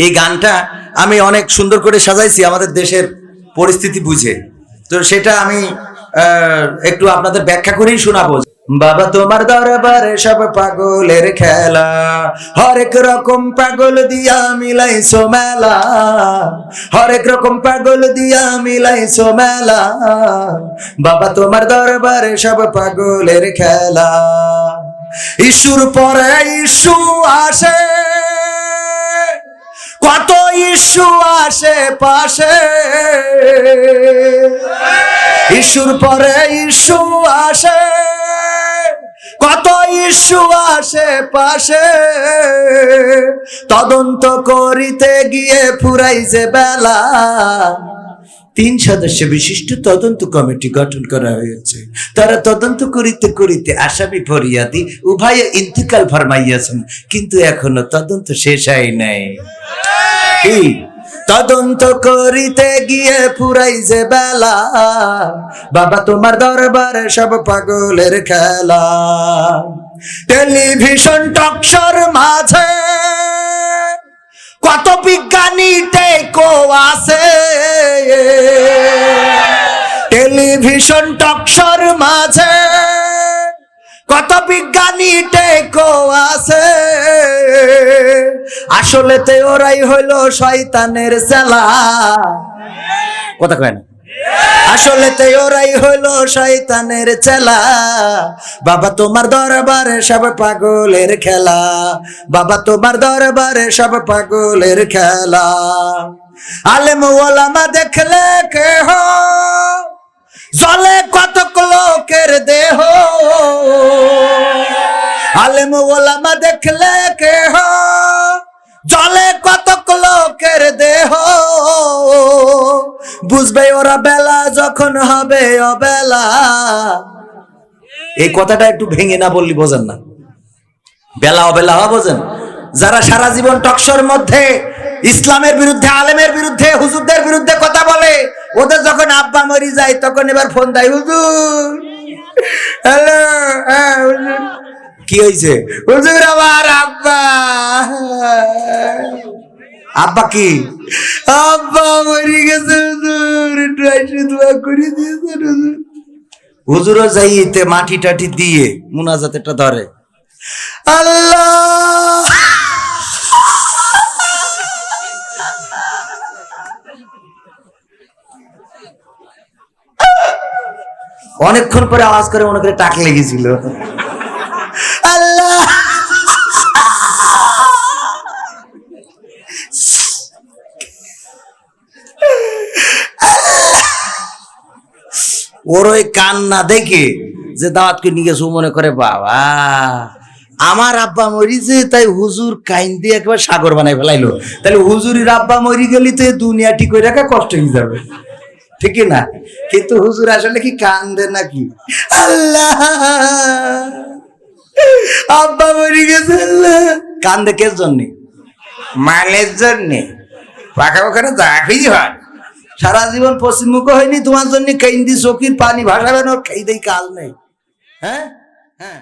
এই গানটা আমি অনেক সুন্দর করে সাজাইছি আমাদের দেশের পরিস্থিতি বুঝে। তো সেটা আমি একটু আপনাদের ব্যাখ্যা করেই শোনাবো। বাবা তোমার দরবারে সব পাগলের খেলা, হরেক রকম পাগল দিয়া মিলাইছো মেলা, হরেক রকম পাগল দিয়া মিলাইছো মেলা। বাবা তোমার দরবারে সব পাগলের খেলা। ইস্যুর পরে ইস্যু আসে, কত ইস্যু আসে পাশে, ইস্যুর পরে ইস্যু আসে, কত ইস্যু আসে পাশে। তদন্ত করিতে গিয়ে ফুরাই যে বেলা। 3 সদস্য বিশিষ্ট তদন্ত কমিটি গঠন করা হয়েছে। তারা তদন্ত করিতে করিতে আসামি ফরিয়াদি উভয়ে ইন্তিকাল ফরমাইয়াছেন, কিন্তু এখনো তদন্ত শেষ হয় নাই। কি তদন্ত করিতে গিয়ে ফুরাই যে বেলা। বাবা তোমার দরবারে সব পাগলের খেলা। টেলিভিশন টকশোর মাঝে কত বিজ্ঞানী টেকো আছে, টেলিভিশন টকশোর মাঝে কত বিজ্ঞানী টেকো আছে। আসলেতে ওরাই হইলো শয়তানের চেলা। কথা কয় না? আসলেতে ওরাই হইলো শয়তানের চেলা। বাবা তোমার দরবারে সব পাগলের খেলা। বাবা তোমার দরবারে সব পাগলের খেলা। আলেম ওলামা দেখলে কেহ জলে কতক লোকের দেহ, আলেম ওলামা দেখলে কেহ জলে কতক লোকের দেহ। বুঝবে ওরা বেলা যখন হবে অবেলা। এই কথাটা একটু ভেঙে না বললি বোঝেন না। বেলা অবেলা হওয়া বোঝেন? যারা সারা জীবন টকশোর মধ্যে ইসলামের বিরুদ্ধে, আলেমের বিরুদ্ধে, হুজুরদের বিরুদ্ধে কথা বলে, ওদের যখন আব্বা মরি যায় তখন এবার ফোন দেয়, হুজুর হ্যালো, হুজুর কি হয়েছে? হুজুর আমার আব্বা। আব্বা কি? আব্বা মরি গেছে হুজুর, একটু এসে দোয়া করে দিয়েছেন হুজুর। হুজুরও যাইতে মাটি টাটি দিয়ে মুনাজাতেটা ধরে, আল্লাহ অনেকক্ষণ পরে আওয়াজ করে মনে করে টাক লেগেছিল। আল্লাহ ওর ওই কান্না দেখে যে দাওয়াত করে নিয়ে গেছে, মনে করে বাবা আমার আব্বা মরিছে, তাই হুজুর কাইন দিয়ে একবার সাগর বানাই ফেলাইলো। তাহলে হুজুরের আব্বা মরি গেলি তো দুনিয়া ঠিক করে রাখা কষ্ট হয়ে যাবে, ঠিক না? কিন্তু হুজুর আসলে কি কান্দে নাকি? আল্লাহ আব্বা মরি গেছে। আল্লাহ কান্দে কে জন্যে? মালের জন্যে। পাখা ওখানে চাকরি হয়, সারা জীবন পশ্চিমমুখ হয়নি, তোমার জন্য কেন্দি চোখের পানি ভাসাবেন, ওর খেয়ে দেই কাল নেই। হ্যাঁ হ্যাঁ।